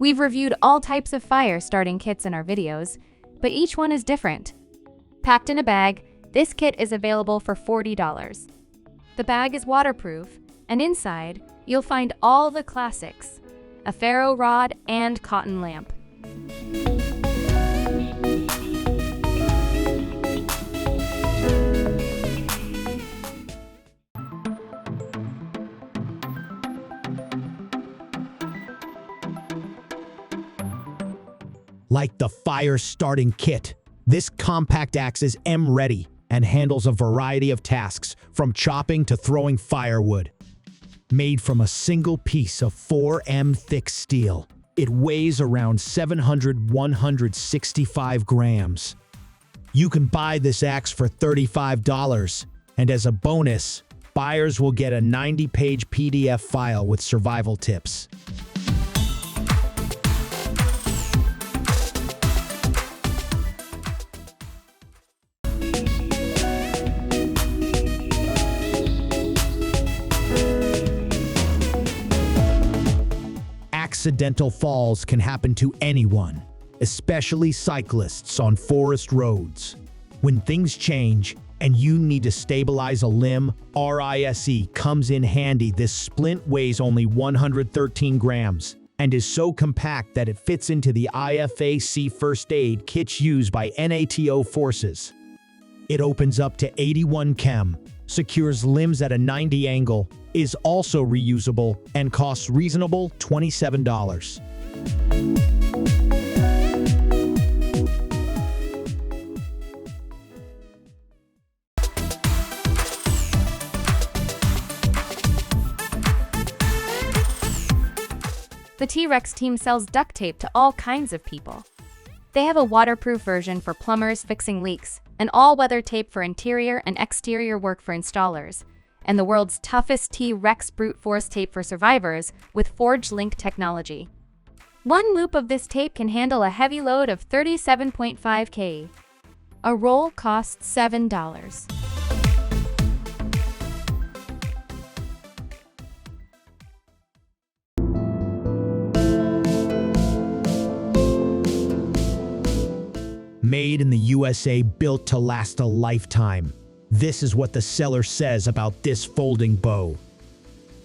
We've reviewed all types of fire starting kits in our videos, but each one is different. Packed in a bag, this kit is available for $40. The bag is waterproof, and inside, you'll find all the classics: a ferro rod and cotton lamp. Like the fire starting kit, this compact axe is M-ready and handles a variety of tasks, from chopping to throwing firewood. Made from a single piece of 4M thick steel, it weighs around 165 grams. You can buy this axe for $35, and as a bonus, buyers will get a 90-page PDF file with survival tips. Accidental falls can happen to anyone, especially cyclists on forest roads. When things change and you need to stabilize a limb, RISE comes in handy. This splint weighs only 113 grams and is so compact that it fits into the IFAC first aid kits used by NATO forces. It opens up to 81 chem, secures limbs at a 90 angle, is also reusable, and costs reasonable $27. The T-Rex team sells duct tape to all kinds of people. They have a waterproof version for plumbers fixing leaks, an all-weather tape for interior and exterior work for installers, and the world's toughest T-Rex brute force tape for survivors with Forge Link technology. One loop of this tape can handle a heavy load of 37.5 kg. A roll costs $7. Made in the USA, built to last a lifetime. This is what the seller says about this folding bow.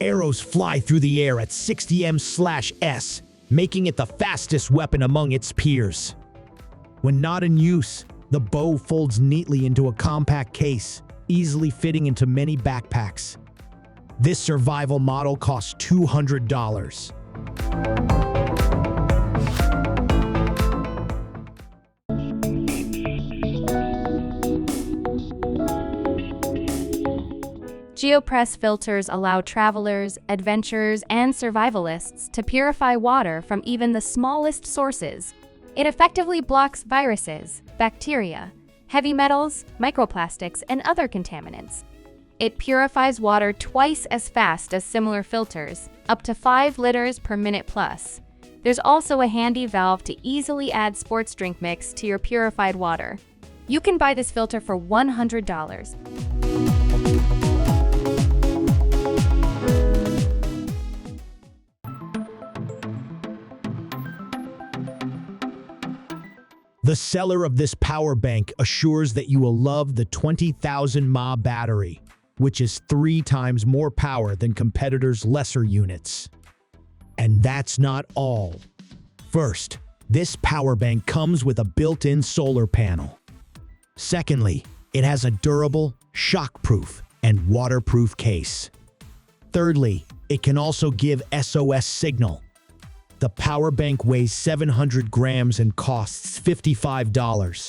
Arrows fly through the air at 60 m/s, making it the fastest weapon among its peers. When not in use, the bow folds neatly into a compact case, easily fitting into many backpacks. This survival model costs $200. GEOPRESS filters allow travelers, adventurers, and survivalists to purify water from even the smallest sources. It effectively blocks viruses, bacteria, heavy metals, microplastics, and other contaminants. It purifies water twice as fast as similar filters, up to 5 liters per minute plus. There's also a handy valve to easily add sports drink mix to your purified water. You can buy this filter for $100. The seller of this power bank assures that you will love the 20,000 mAh battery, which is 3 times more power than competitors' lesser units. And that's not all. First, this power bank comes with a built-in solar panel. Secondly, it has a durable, shockproof, and waterproof case. Thirdly, it can also give SOS signal. The power bank weighs 700 grams and costs $55.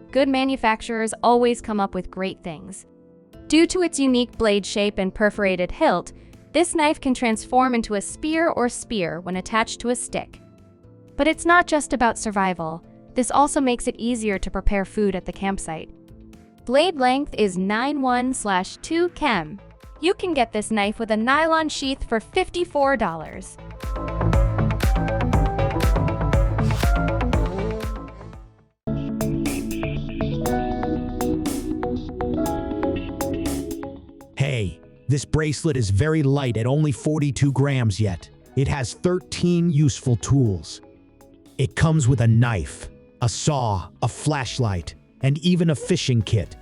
Good manufacturers always come up with great things. Due to its unique blade shape and perforated hilt, this knife can transform into a spear or spear when attached to a stick. But it's not just about survival. This also makes it easier to prepare food at the campsite. Blade length is 9.1/2 chem. You can get this knife with a nylon sheath for $54. This bracelet is very light at only 42 grams yet. It has 13 useful tools. It comes with a knife, a saw, a flashlight, and even a fishing kit.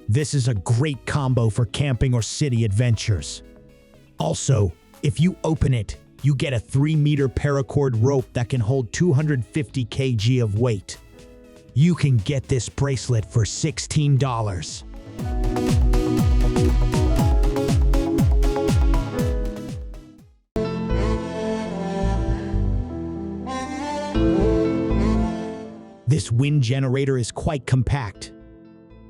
This is a great combo for camping or city adventures. Also, if you open it, you get a 3-meter paracord rope that can hold 250 kg of weight. You can get this bracelet for $16. This wind generator is quite compact.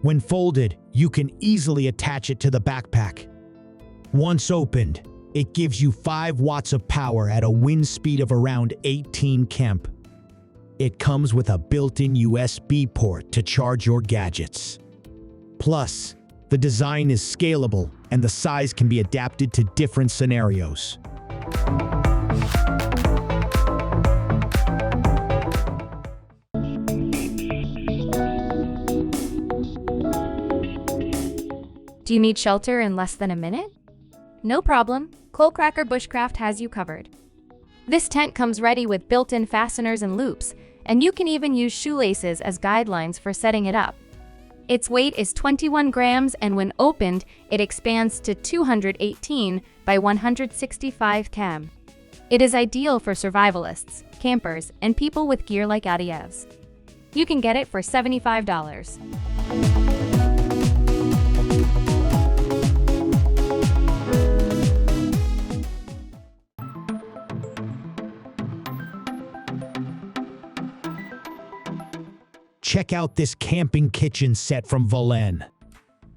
When folded, you can easily attach it to the backpack. Once opened, it gives you 5 watts of power at a wind speed of around 18 kemp. It comes with a built-in USB port to charge your gadgets. Plus, the design is scalable and the size can be adapted to different scenarios. Do you need shelter in less than a minute? No problem, Coalcracker Bushcraft has you covered. This tent comes ready with built-in fasteners and loops, and you can even use shoelaces as guidelines for setting it up. Its weight is 21 grams, and when opened, it expands to 218 by 165 km. It is ideal for survivalists, campers, and people with gear like Adiev's. You can get it for $75. Check out this camping kitchen set from Weyland.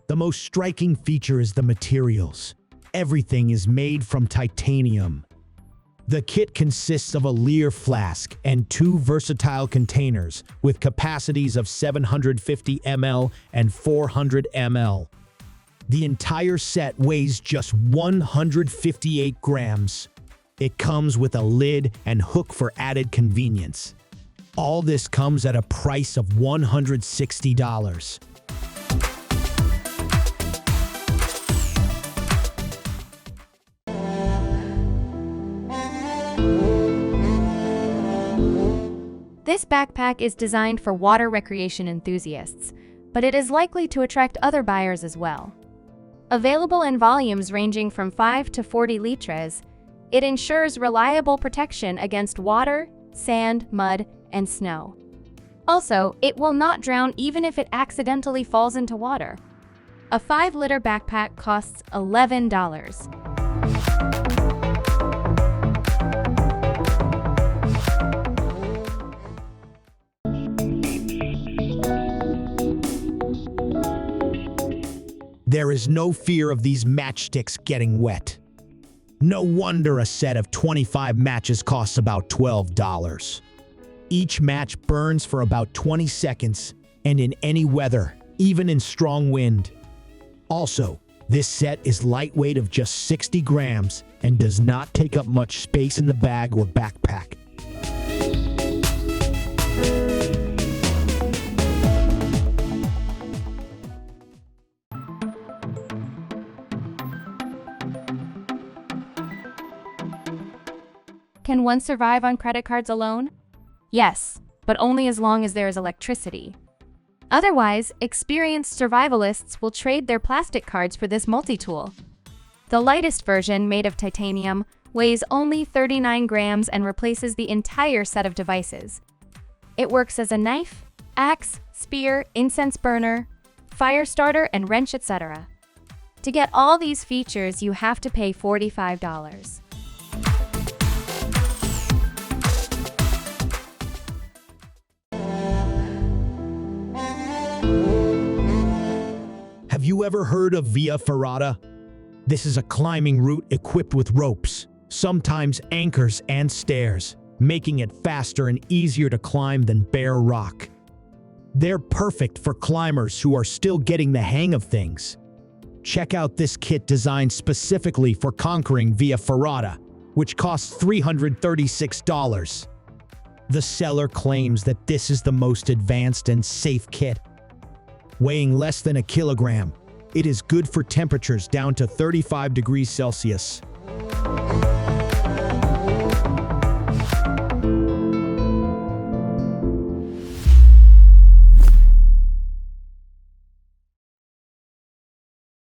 The most striking feature is the materials. Everything is made from titanium. The kit consists of a Lear flask and 2 versatile containers with capacities of 750 ml and 400 ml. The entire set weighs just 158 grams. It comes with a lid and hook for added convenience. All this comes at a price of $160. This backpack is designed for water recreation enthusiasts, but it is likely to attract other buyers as well. Available in volumes ranging from 5 to 40 litres, it ensures reliable protection against water, sand, mud, and snow. Also, it will not drown even if it accidentally falls into water. A 5-liter backpack costs $11. There is no fear of these matchsticks getting wet. No wonder a set of 25 matches costs about $12. Each match burns for about 20 seconds, and in any weather, even in strong wind. Also, this set is lightweight of just 60 grams and does not take up much space in the bag or backpack. Can one survive on credit cards alone? Yes, but only as long as there is electricity. Otherwise, experienced survivalists will trade their plastic cards for this multi-tool. The lightest version, made of titanium, weighs only 39 grams and replaces the entire set of devices. It works as a knife, axe, spear, incense burner, fire starter, and wrench, etc. To get all these features, you have to pay $45. Have you ever heard of Via Ferrata? This is a climbing route equipped with ropes, sometimes anchors and stairs, making it faster and easier to climb than bare rock. They're perfect for climbers who are still getting the hang of things. Check out this kit designed specifically for conquering Via Ferrata, which costs $336. The seller claims that this is the most advanced and safe kit. Weighing less than a kilogram, It is good for temperatures down to 35 degrees Celsius.